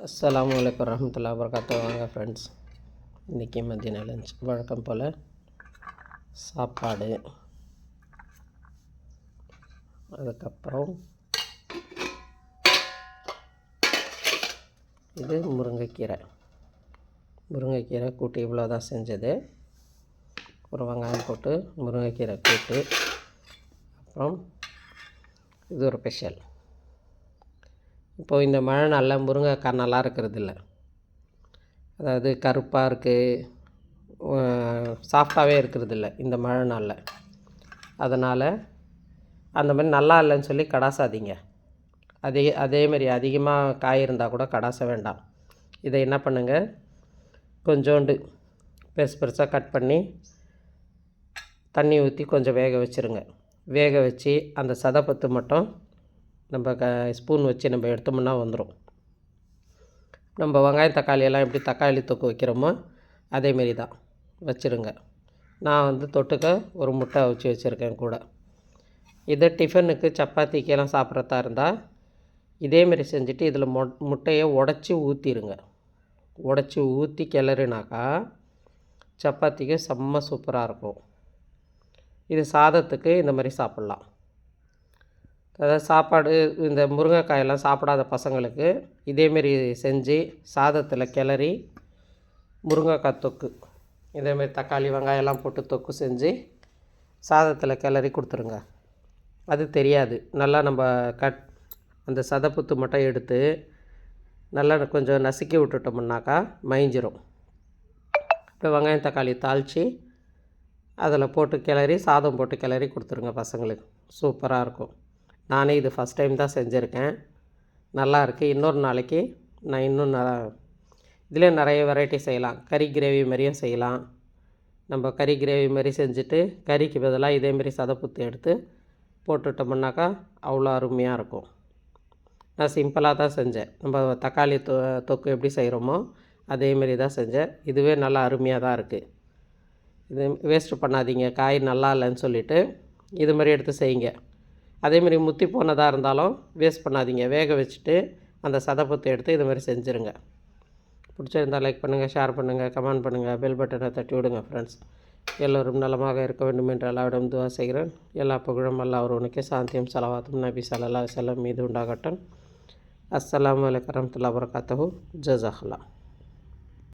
அஸ்ஸலாமு அலைக்கும் வரஹ்மத்துல்லாஹி வபரகாத்துஹு. வாங்க ஃப்ரெண்ட்ஸ், இன்றைக்கி மதியான லஞ்ச் வழக்கம் போல் சாப்பாடு, அதுக்கப்புறம் இது முருங்கைக்கீரை கூட்டு. இவ்வளோ தான் செஞ்சது. ஒரு வெங்காயம் போட்டு முருங்கைக்கீரை கூட்டு. அப்புறம் இது ஒரு ஸ்பெஷல். இப்போது இந்த மழை நாளில் முருங்கைக்காய் நல்லா இருக்கிறது இல்லை. அதாவது கருப்பாக இருக்குது, சாஃப்டாகவே இருக்கிறது இல்லை இந்த மழை நாளில். அதனால் அந்த மாதிரி நல்லா இல்லைன்னு சொல்லி கடாசாதீங்க. அதேமாரி அதிகமாக காய் இருந்தால் கூட கடாச வேண்டாம். இதை என்ன பண்ணுங்கள், கொஞ்சோண்டு பெருசாக கட் பண்ணி தண்ணி ஊற்றி கொஞ்சம் வேக வச்சுருங்க. வேக வச்சு அந்த சதைப்பத்து மட்டும் நம்ம ஸ்பூன் வச்சு நம்ம எடுத்தோம்னா வந்துடும். நம்ம வெங்காயம் தக்காளியெல்லாம் எப்படி தக்காளி தொக்கு வைக்கிறோமோ அதேமாரி தான் வச்சுருங்க. நான் தொட்டுக்க ஒரு முட்டை வச்சு வச்சுருக்கேன் கூட. இதை டிஃபனுக்கு சப்பாத்திக்கெல்லாம் சாப்பிட்றதா இருந்தால் இதேமாரி செஞ்சுட்டு இதில் முட்டையை உடச்சி ஊற்றிடுங்க. உடச்சி ஊற்றி கிளறினாக்கா சப்பாத்திக்கு செம்ம சூப்பராக இருக்கும். இது சாதத்துக்கு இந்த மாதிரி சாப்பிட்லாம். அதாவது சாப்பாடு இந்த முருங்கைக்காயெல்லாம் சாப்பிடாத பசங்களுக்கு இதேமாரி செஞ்சு சாதத்தில் கிளறி முருங்கைக்காய் தொக்கு, இதேமாரி தக்காளி வெங்காயம்லாம் போட்டு தொக்கு செஞ்சு சாதத்தில் கிளறி கொடுத்துருங்க. அது தெரியாது. நல்லா நம்ம அந்த சதைப்புத்து மட்டும் எடுத்து நல்லா கொஞ்சம் நசுக்கி விட்டுட்டோம்னாக்கா மைஞ்சிரும். இப்போ வெங்காயம் தக்காளி தாளித்து அதில் போட்டு கிளறி சாதம் போட்டு கிளறி கொடுத்துருங்க பசங்களுக்கு. சூப்பராக இருக்கும். நானே இது ஃபஸ்ட் டைம் தான் செஞ்சுருக்கேன். நல்லாயிருக்கு. இன்னொரு நாளைக்கு நான் இன்னும் இதிலே நிறைய வெரைட்டி செய்யலாம். கறி கிரேவி மாதிரியும் செய்யலாம். நம்ம கறி கிரேவி மாதிரி செஞ்சுட்டு கறிக்கு பதிலாக இதேமாரி சதைப்புத்து எடுத்து போட்டுட்டோம்னாக்கா அவ்வளோ அருமையாக இருக்கும். நான் சிம்பிளாக தான் செஞ்சேன். நம்ம தக்காளி தொக்கு எப்படி செய்கிறோமோ அதேமாரி தான் செஞ்சேன். இதுவே நல்லா அருமையாக தான் இருக்குது. இது வேஸ்ட்டு பண்ணாதீங்க. காய் நல்லா இல்லைன்னு சொல்லிவிட்டு இது மாதிரி எடுத்து செய்யுங்க. அதேமாரி முத்தி போனதாக இருந்தாலும் வேஸ்ட் பண்ணாதீங்க. வேக வச்சுட்டு அந்த சதைப்பத்தை எடுத்து இது மாதிரி செஞ்சுருங்க. பிடிச்சிருந்தால் லைக் பண்ணுங்கள், ஷேர் பண்ணுங்கள், கமெண்ட் பண்ணுங்கள், பெல் பட்டனை தட்டி விடுங்க ஃப்ரெண்ட்ஸ். எல்லோரும் நலமாக இருக்க வேண்டும் என்று அல்லாஹ்விடம் துஆ செய்கிறேன். எல்லா புகழும் அல்லாஹ் ஒருவனுக்கே. சாந்தியும் ஸலவாத்தும் நபி ஸல்லல்லாஹு அலைஹி வஸல்லம் மீது உண்டாகட்டும். அஸ்ஸலாமு அலைக்கும் வரஹ்மத்துல்லாஹி வபரகாத்துஹு. ஜஸாக்கல்லாஹ்.